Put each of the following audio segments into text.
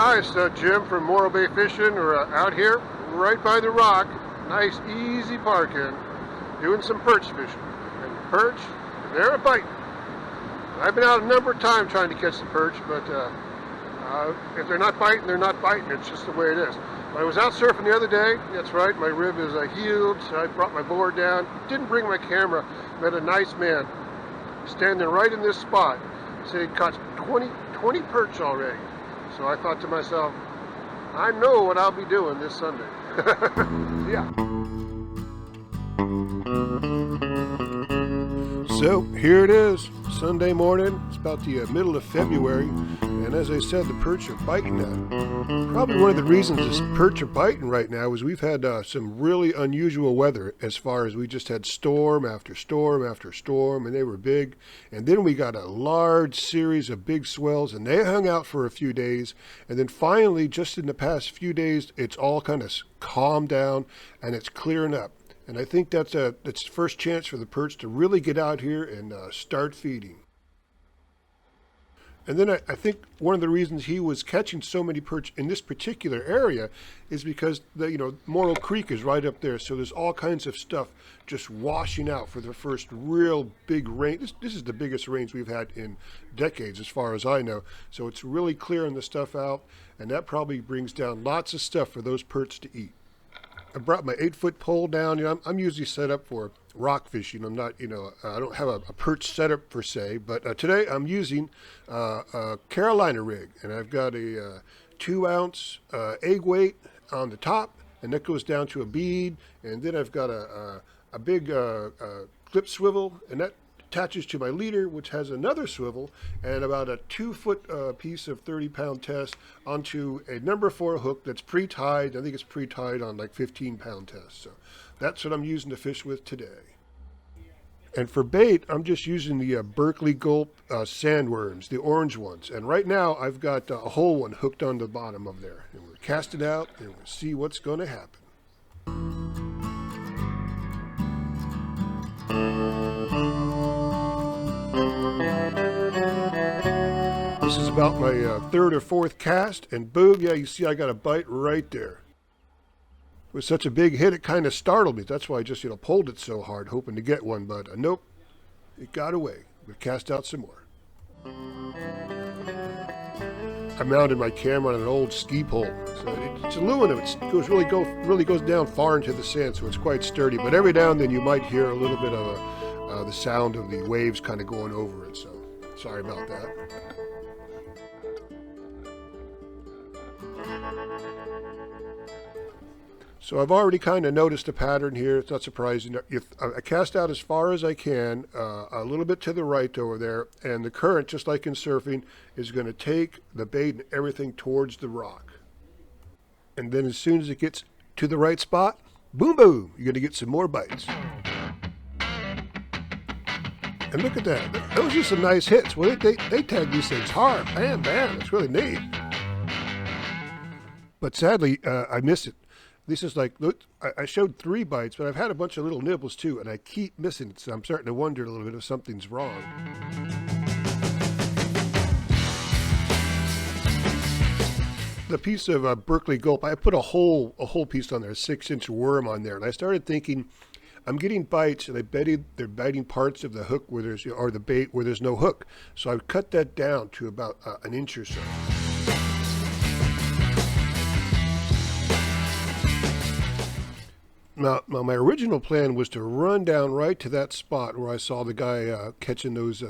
Hi, it's Jim from Morro Bay Fishing. We're out here right by the rock. Nice, easy parking. Doing some perch fishing. And perch, they're a biting. I've been out a number of times trying to catch the perch, but if they're not biting, they're not biting. It's just the way it is. I was out surfing the other day. That's right, my rib is healed, so I brought my board down. Didn't bring my camera. Met a nice man standing right in this spot. Said he caught 20 perch already. So I thought to myself, I know what I'll be doing this Sunday. Yeah. So here it is, Sunday morning. It's about the middle of February, and as I said, the perch are biting now. Probably one of the reasons this perch are biting right now is we've had some really unusual weather, as far as we just had storm after storm after storm, and they were big. And then we got a large series of big swells, and they hung out for a few days. And then finally, just in the past few days, it's all kind of calmed down and it's clearing up. And I think that's the first chance for the perch to really get out here and start feeding. And then I think one of the reasons he was catching so many perch in this particular area is because the Morro Creek is right up there, so there's all kinds of stuff just washing out for the first real big rain. This is the biggest rains we've had in decades, as far as I know. So it's really clearing the stuff out, and that probably brings down lots of stuff for those perch to eat. I brought my 8-foot pole down. I'm usually set up for rock fishing. I'm not, I don't have a perch setup per se, but today I'm using a Carolina rig, and I've got a 2-ounce egg weight on the top, and that goes down to a bead, and then I've got a big clip swivel, and that attaches to my leader, which has another swivel, and about a 2-foot piece of 30-pound test onto a number 4 hook that's pre-tied. I think it's pre-tied on like 15-pound test. So that's what I'm using to fish with today. And for bait, I'm just using the Berkeley Gulp sandworms, the orange ones. And right now, I've got a whole one hooked on the bottom of there. And we're casting out, and we'll see what's going to happen. This is about my 3rd or 4th cast, and boom, yeah, you see I got a bite right there. It was such a big hit, it kind of startled me. That's why I just, pulled it so hard, hoping to get one, but nope, it got away. We cast out some more. I mounted my camera on an old ski pole. So it's aluminum. It really goes down far into the sand, so it's quite sturdy. But every now and then you might hear a little bit of the sound of the waves kind of going over it. So sorry about that. So I've already kind of noticed a pattern here. It's not surprising. If I cast out as far as I can, a little bit to the right over there, and the current, just like in surfing, is going to take the bait and everything towards the rock. And then as soon as it gets to the right spot, boom, boom, you're going to get some more bites. And look at that. Those are some nice hits. Well, they tag these things hard. Bam, bam. It's really neat. But sadly, I missed it. This is like, look, I showed 3 bites, but I've had a bunch of little nibbles too, and I keep missing it, so I'm starting to wonder a little bit if something's wrong. The piece of Berkeley Gulp, I put a whole piece on there, a 6-inch worm on there, and I started thinking, I'm getting bites, and they're biting parts of the hook where there's, or the bait where there's no hook. So I cut that down to about an inch or so. Now, my original plan was to run down right to that spot where I saw the guy catching those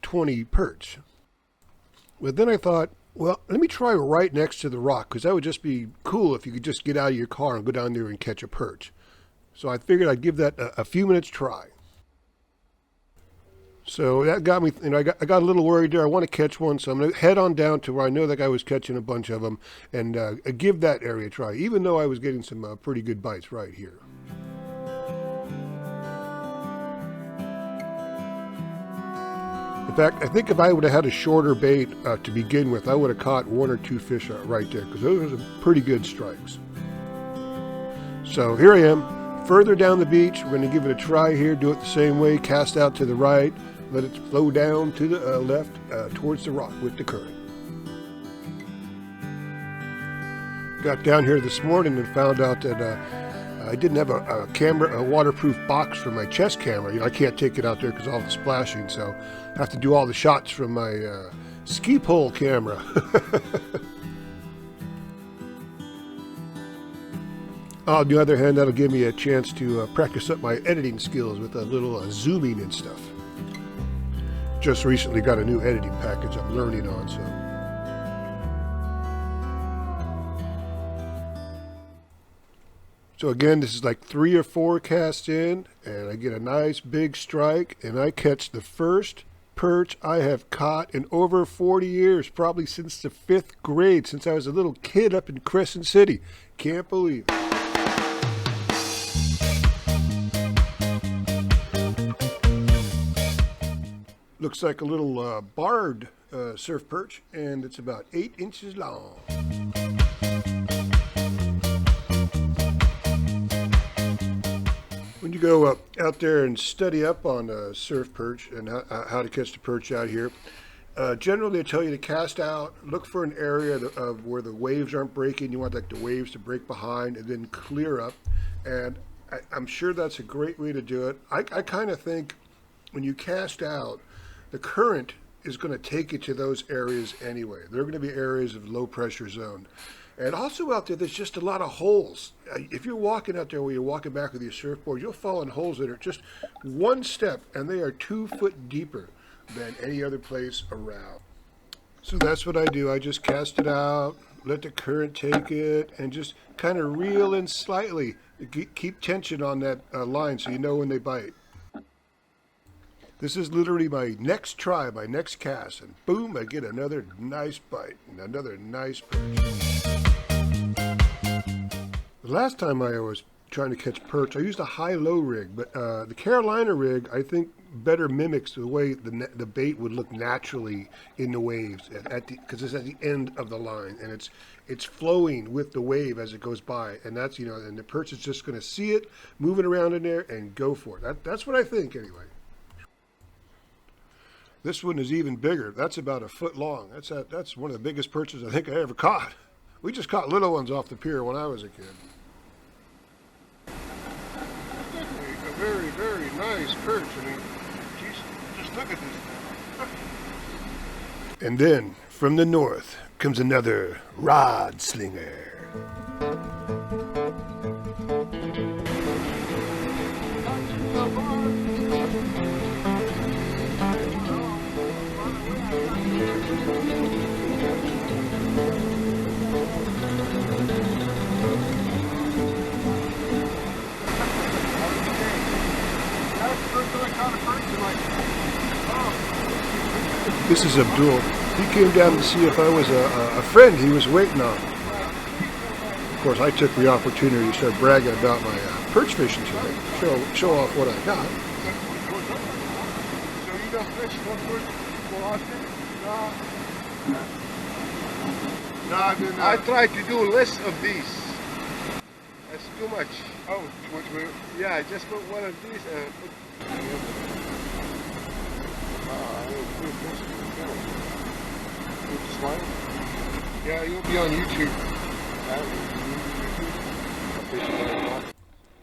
20 perch. But then I thought, well, let me try right next to the rock, because that would just be cool if you could just get out of your car and go down there and catch a perch. So I figured I'd give that a few minutes try. So that got me, I got a little worried there. I want to catch one, so I'm going to head on down to where I know that guy was catching a bunch of them and give that area a try, even though I was getting some pretty good bites right here. In fact, I think if I would have had a shorter bait to begin with, I would have caught 1 or 2 fish right there, because those are some pretty good strikes. So here I am, further down the beach. We're going to give it a try here, do it the same way, cast out to the right, let it flow down to the left towards the rock with the current. Got down here this morning and found out that I didn't have a waterproof box for my chest camera. You know, I can't take it out there because of all the splashing, so I have to do all the shots from my ski pole camera. On the other hand, that'll give me a chance to practice up my editing skills with a little zooming and stuff. Just recently got a new editing package I'm learning on, so. So again, this is like 3 or 4 casts in, and I get a nice big strike, and I catch the first perch I have caught in over 40 years, probably since the 5th grade, since I was a little kid up in Crescent City. Can't believe it. Looks like a little barred surf perch, and it's about 8 inches long. When you go out there and study up on surf perch and how to catch the perch out here, generally they tell you to cast out, look for an area of where the waves aren't breaking. You want like the waves to break behind and then clear up. And I'm sure that's a great way to do it. I kind of think when you cast out, the current is going to take you to those areas anyway. They're going to be areas of low pressure zone. And also out there, there's just a lot of holes. If you're walking out there where you're walking back with your surfboard, you'll fall in holes that are just 1 step, and they are 2 foot deeper than any other place around. So that's what I do. I just cast it out, let the current take it, and just kind of reel in slightly. Keep tension on that line so you know when they bite. This is literally my next try, my next cast, and boom, I get another nice bite and another nice perch. The last time I was trying to catch perch, I used a high-low rig, but the Carolina rig, I think, better mimics the way the bait would look naturally in the waves, because it's at the end of the line, and it's flowing with the wave as it goes by, and that's, you know, and the perch is just going to see it moving around in there and go for it. That's what I think, anyway. This one is even bigger. That's about 1 foot long. That's one of the biggest perches I think I ever caught. We just caught little ones off the pier when I was a kid. A very, very nice perch. I mean, geez, just look at this. And then, from the north, comes another rod slinger. This is Abdul. He came down to see if I was a friend he was waiting on. Of course, I took the opportunity to start bragging about my perch fishing tonight. Show off what I got. So you don't fish often? No, I try to do less of these. That's too much. Oh, too much weight? Yeah, just put one of these and put... Yeah, you'll be on YouTube.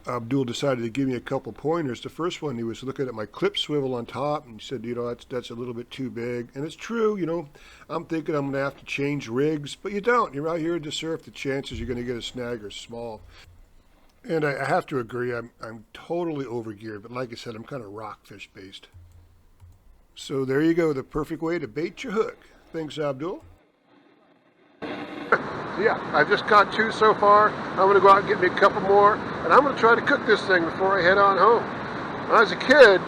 Abdul decided to give me a couple pointers. The first one, he was looking at my clip swivel on top, and he said, you know, that's a little bit too big. And it's true, you know. I'm thinking I'm going to have to change rigs, but you don't. You're out here to surf. The chances you're going to get a snag are small. And I have to agree, I'm totally overgeared, but like I said, I'm kind of rockfish based. So there you go, the perfect way to bait your hook. Thanks, Abdul. Yeah, I've just caught 2 so far. I'm going to go out and get me a couple more, and I'm going to try to cook this thing before I head on home. When I was a kid,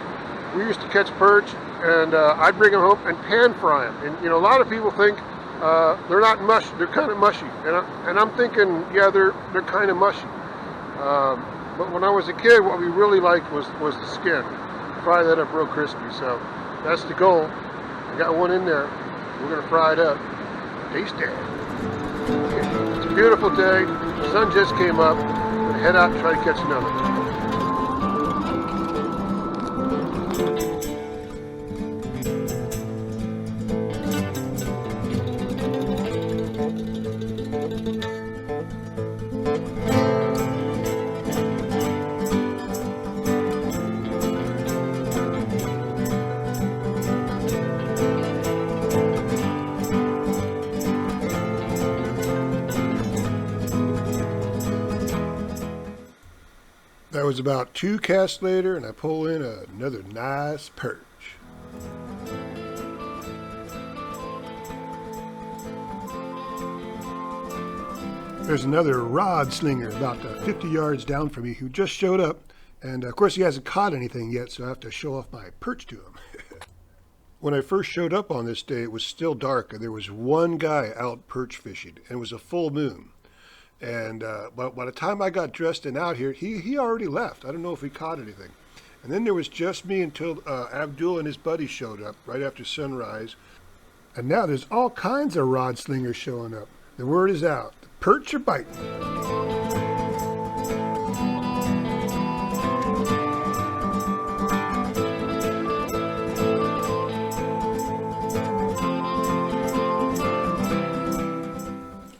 we used to catch perch, and I'd bring them home and pan fry them. And you know, a lot of people think they're not mushy, they're kind of mushy, and I'm thinking, yeah, they're kind of mushy. But when I was a kid, what we really liked was the skin. Fry that up real crispy. So that's the goal. I got one in there. We're going to fry it up. Taste it. It's a beautiful day. The sun just came up. I'm going to head out and try to catch another. That was about 2 casts later, and I pull in another nice perch. There's another rod slinger about 50 yards down from me who just showed up, and of course he hasn't caught anything yet, so I have to show off my perch to him. When I first showed up on this day, it was still dark, and there was one guy out perch fishing, and it was a full moon. And by the time I got dressed and out here, he already left. I don't know if he caught anything. And then there was just me until Abdul and his buddy showed up right after sunrise. And now there's all kinds of rod slingers showing up. The word is out. The perch are biting.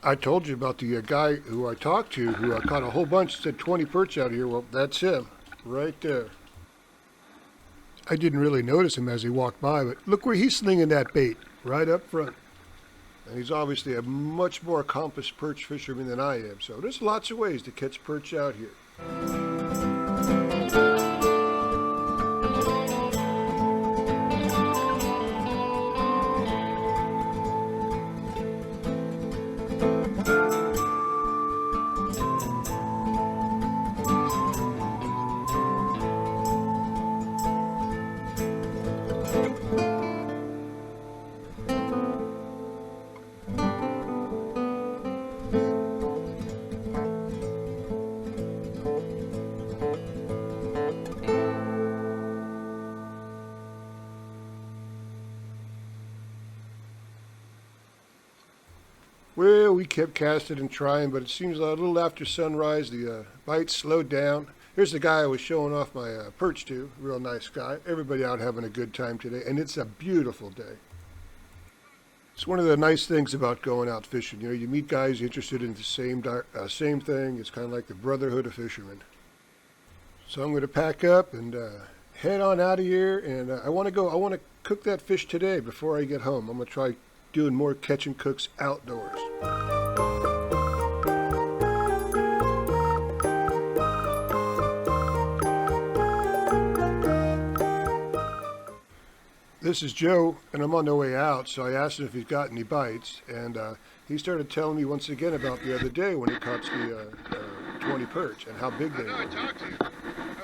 I told you about the guy who I talked to who caught a whole bunch, said 20 perch out here. Well, that's him right there. I didn't really notice him as he walked by, but look where he's slinging that bait, right up front. And he's obviously a much more accomplished perch fisherman than I am, so there's lots of ways to catch perch out here. Well, we kept casting and trying, but it seems a little after sunrise, the bites slowed down. Here's the guy I was showing off my perch to, real nice guy. Everybody out having a good time today, and it's a beautiful day. It's one of the nice things about going out fishing. You know, you meet guys interested in the same thing. It's kind of like the brotherhood of fishermen. So I'm going to pack up and head on out of here, and I want to cook that fish today before I get home. I'm going to try doing more catch and cooks outdoors. This is Joe, and I'm on the way out, so I asked him if he's got any bites, and he started telling me once again about the other day when he caught the 20 perch and how big they were. I talked to you. I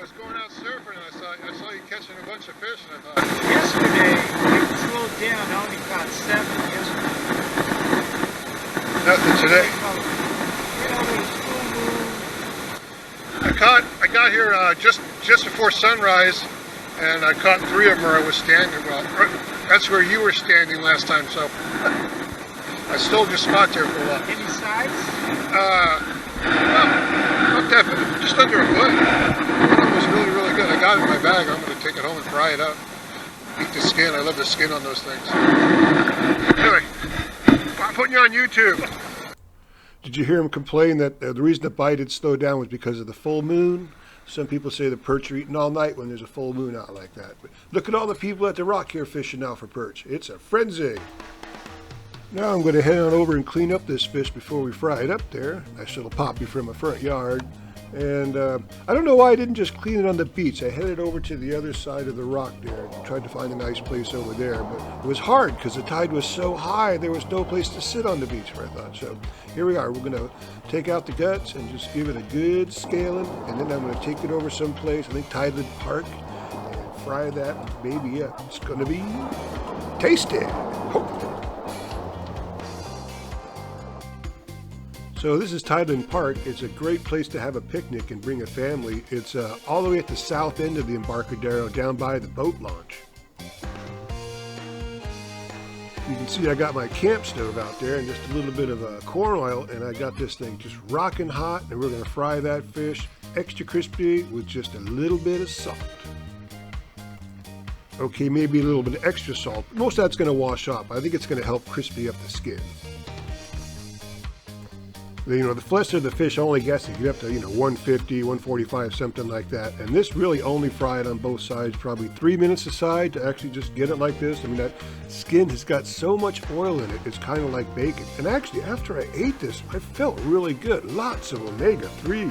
was going out surfing and I saw you catching a bunch of fish, and I thought, yesterday, it slowed down. I only caught 7 yesterday. nothing today. I got here just before sunrise, and I caught 3 of them where I was standing. Well, that's where you were standing last time, so I stole your spot there for a while. Any size? No, not definite. Just under a foot. One of them was really, really good. I got it in my bag. I'm going to take it home and fry it up. Eat the skin. I love the skin on those things. Anyway, I'm putting you on YouTube. Did you hear him complain that the reason the bite had slowed down was because of the full moon? Some people say the perch are eating all night when there's a full moon out like that. But look at all the people at the rock here fishing now for perch. It's a frenzy. Now I'm going to head on over and clean up this fish before we fry it up there. Nice little poppy from my front yard. And I don't know why I didn't just clean it on the beach. I headed over to the other side of the rock there and tried to find a nice place over there. But it was hard because the tide was so high, there was no place to sit on the beach, I thought. So here we are. We're going to take out the guts and just give it a good scaling. And then I'm going to take it over someplace, I think Tideland Park, and fry that baby up. It's going to be tasty, hopefully. So this is Tideland Park. It's a great place to have a picnic and bring a family. It's all the way at the south end of the Embarcadero, down by the boat launch. You can see I got my camp stove out there and just a little bit of corn oil, and I got this thing just rocking hot, and we're going to fry that fish extra crispy with just a little bit of salt. Okay, maybe a little bit of extra salt. Most of that's going to wash off. I think it's going to help crispy up the skin. You know, the flesh of the fish only gets to get up to, 150, 145, something like that. And this really only fried on both sides, probably 3 minutes aside to actually just get it like this. I mean, that skin has got so much oil in it, it's kind of like bacon. And actually, after I ate this, I felt really good. Lots of omega-3s.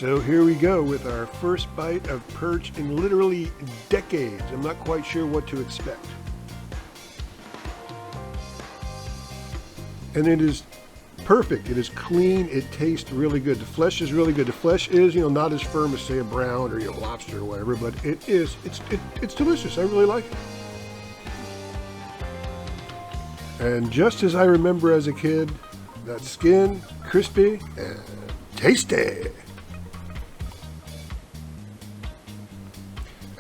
So here we go with our first bite of perch in literally decades. I'm not quite sure what to expect. And it is perfect. It is clean. It tastes really good. The flesh is really good. The flesh is, not as firm as say a brown or lobster or whatever, but it's delicious. I really like it. And just as I remember as a kid, that skin, crispy and tasty.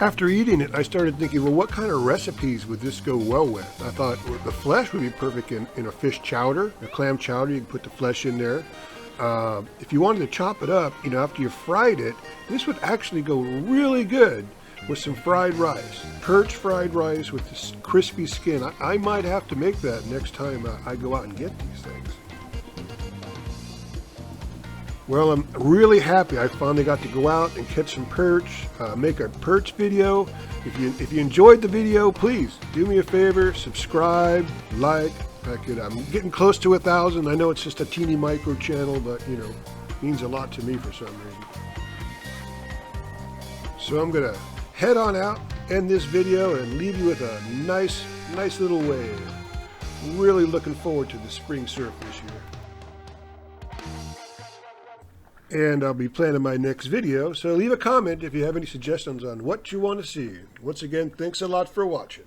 After eating it, I started thinking, well, what kind of recipes would this go well with? I thought the flesh would be perfect in a fish chowder, a clam chowder. You can put the flesh in there. If you wanted to chop it up, after you fried it, this would actually go really good with some fried rice. Perch fried rice with this crispy skin. I might have to make that next time I go out and get these things. Well, I'm really happy I finally got to go out and catch some perch, make a perch video. If you enjoyed the video, please do me a favor, subscribe, like. I'm getting close to 1,000. I know it's just a teeny micro channel, but it means a lot to me for some reason. So I'm gonna head on out, end this video, and leave you with a nice little wave. Really looking forward to the spring surf this year. And I'll be planning my next video, so leave a comment if you have any suggestions on what you want to see. Once again, thanks a lot for watching.